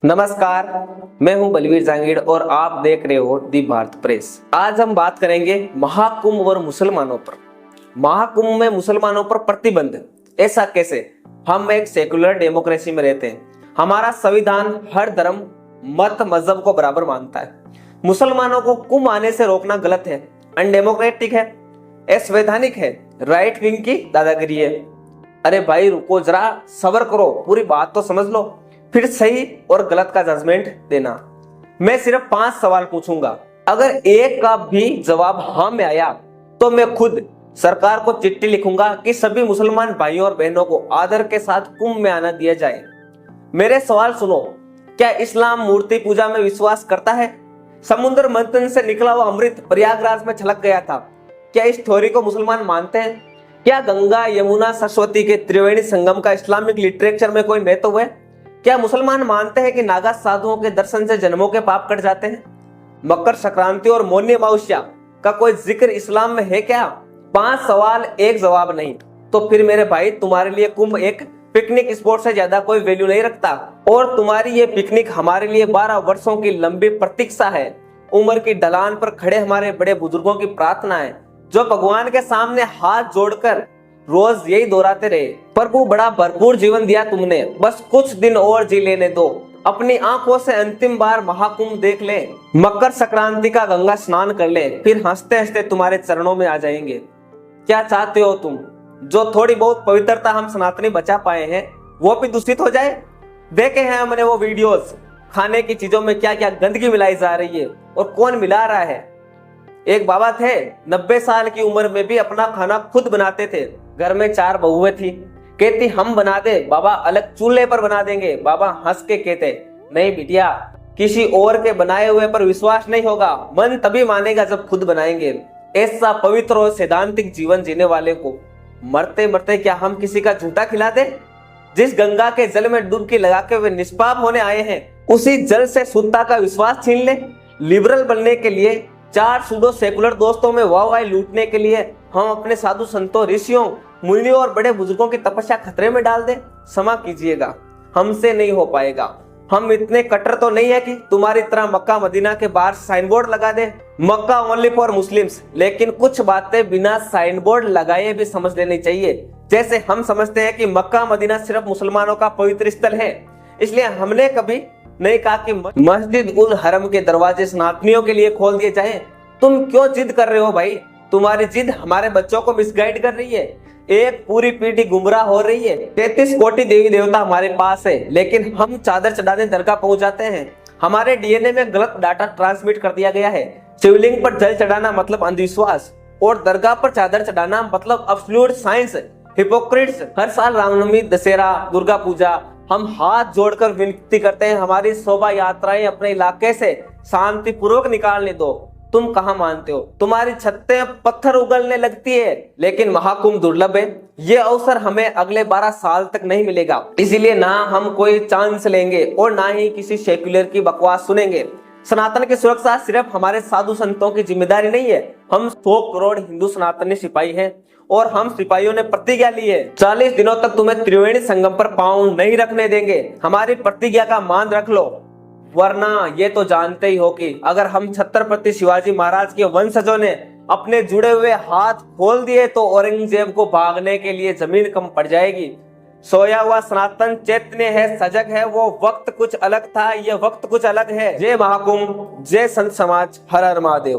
नमस्कार, मैं हूं बलवीर जांगीड़ और आप देख रहे हो दी भारत प्रेस। आज हम बात करेंगे महाकुंभ और मुसलमानों पर। महाकुंभ में मुसलमानों पर प्रतिबंध, ऐसा कैसे? हम एक सेकुलर डेमोक्रेसी में रहते हैं। हमारा संविधान हर धर्म मत मजहब को बराबर मानता है। मुसलमानों को कुंभ आने से रोकना गलत है, अनडेमोक्रेटिक है, असंवैधानिक है, राइट विंग की दादागिरी है। अरे भाई रुको जरा, सब्र करो, पूरी बात तो समझ लो, फिर सही और गलत का जजमेंट देना। मैं सिर्फ 5 सवाल पूछूंगा, अगर एक का भी जवाब हाँ में आया तो मैं खुद सरकार को चिट्ठी लिखूंगा कि सभी मुसलमान भाइयों और बहनों को आदर के साथ कुंभ में आना दिया जाए। मेरे सवाल सुनो, क्या इस्लाम मूर्ति पूजा में विश्वास करता है? समुद्र मंथन से निकला हुआ अमृत प्रयागराज में छलक गया था, क्या इस थ्योरी को मुसलमान मानते हैं? क्या गंगा यमुना सरस्वती के त्रिवेणी संगम का इस्लामिक लिटरेचर में कोई महत्व है? क्या मुसलमान मानते हैं कि नागा साधुओं के दर्शन से जन्मों के पाप कट जाते हैं? मकर संक्रांति और मौनी अमावस्या का कोई जिक्र इस्लाम में है क्या? 5 सवाल एक जवाब नहीं। तो फिर मेरे भाई, तुम्हारे लिए कुंभ एक पिकनिक स्पॉट से ज्यादा कोई वैल्यू नहीं रखता, और तुम्हारी ये पिकनिक हमारे लिए 12 वर्षों की लंबी प्रतीक्षा है। उम्र की ढलान पर खड़े हमारे बड़े बुजुर्गों की प्रार्थना है, जो भगवान के सामने हाथ जोड़कर रोज यही दोहराते रहे, प्रभु बड़ा भरपूर जीवन दिया तुमने, बस कुछ दिन और जी लेने दो, अपनी आंखों से अंतिम बार महाकुंभ देख ले, मकर संक्रांति का गंगा स्नान कर ले, फिर हंसते हंसते तुम्हारे चरणों में आ जाएंगे। क्या चाहते हो तुम? जो थोड़ी बहुत पवित्रता हम सनातनी बचा पाए हैं वो भी दूषित हो जाए? देखे हैं हमने वो वीडियोस, खाने की चीजों में क्या क्या गंदगी मिलाई जा रही है और कौन मिला रहा है। एक बाबा थे, 90 साल की उम्र में भी अपना खाना खुद बनाते थे। घर में 4 बहुएं थी, कहती हम बना दे बाबा, अलग चूल्हे पर बना देंगे। बाबा हंस के कहते, नहीं बिटिया, किसी और के बनाए हुए पर विश्वास नहीं होगा, मन तभी मानेगा जब खुद बनाएंगे। ऐसा पवित्र और सैद्धांतिक जीवन जीने वाले को मरते मरते क्या हम किसी का झूठा खिला दे? जिस गंगा के जल में डुबकी लगा के वे निष्पाप होने आए हैं, उसी जल से शुद्धता का विश्वास छीन ले? लिबरल बनने के लिए, 4 सूडो सेकुलर दोस्तों में वाहवाही लूटने के लिए हम अपने साधु संतों, ऋषियों, मुनियों और बड़े बुजुर्गों की तपस्या खतरे में डाल दे? क्षमा कीजिएगा, हमसे नहीं हो पाएगा। हम इतने कट्टर तो नहीं है कि तुम्हारी तरह मक्का मदीना के बाहर साइन बोर्ड लगा दे, मक्का ओनली फॉर मुस्लिम्स। लेकिन कुछ बातें बिना साइन बोर्ड लगाए भी समझ लेनी चाहिए। जैसे हम समझते हैं कि मक्का मदीना सिर्फ मुसलमानों का पवित्र स्थल है, इसलिए हमने कभी नहीं कहा कि मस्जिद उल हरम के दरवाजे सनातनियों के लिए खोल दिए जाए। तुम क्यों जिद कर रहे हो भाई? तुम्हारी जिद हमारे बच्चों को मिसगाइड कर रही है। एक पूरी पीढ़ी गुमराह हो रही है। 33 कोटि देवी देवता हमारे पास है, लेकिन हम चादर चढ़ाने दरगाह पहुंच जाते हैं। हमारे डीएनए में गलत डाटा ट्रांसमिट कर दिया गया है। शिवलिंग पर जल चढ़ाना मतलब अंधविश्वास, और दरगाह पर चादर चढ़ाना मतलब अब्सोल्यूट साइंस। हिपोक्रेट्स। हर साल रामनवमी, दशहरा, दुर्गा पूजा हम हाथ जोड़कर विनती करते हैं, हमारी शोभा यात्राएं अपने इलाके से शांति पूर्वक निकालने दो। तुम कहाँ मानते हो? तुम्हारी छतें पत्थर उगलने लगती है। लेकिन महाकुंभ दुर्लभ है, ये अवसर हमें अगले 12 साल तक नहीं मिलेगा। इसीलिए ना हम कोई चांस लेंगे और ना ही किसी सेक्युलर की बकवास सुनेंगे। सनातन की सुरक्षा सिर्फ हमारे साधु संतों की जिम्मेदारी नहीं है। हम 100 करोड़ हिंदू सनातनी सिपाही हैं, और हम सिपाहियों ने प्रतिज्ञा ली है, 40 दिनों तक तुम्हें त्रिवेणी संगम पर पांव नहीं रखने देंगे। हमारी प्रतिज्ञा का मान रख लो, वरना ये तो जानते ही हो कि अगर हम छत्रपति शिवाजी महाराज के वंशजों ने अपने जुड़े हुए हाथ खोल दिए तो औरंगजेब को भागने के लिए जमीन कम पड़ जाएगी। सोया हुआ सनातन चैतन्य है, सजग है। वो वक्त कुछ अलग था, ये वक्त कुछ अलग है। जय महाकुंभ, जय संत समाज, हर हर महादेव।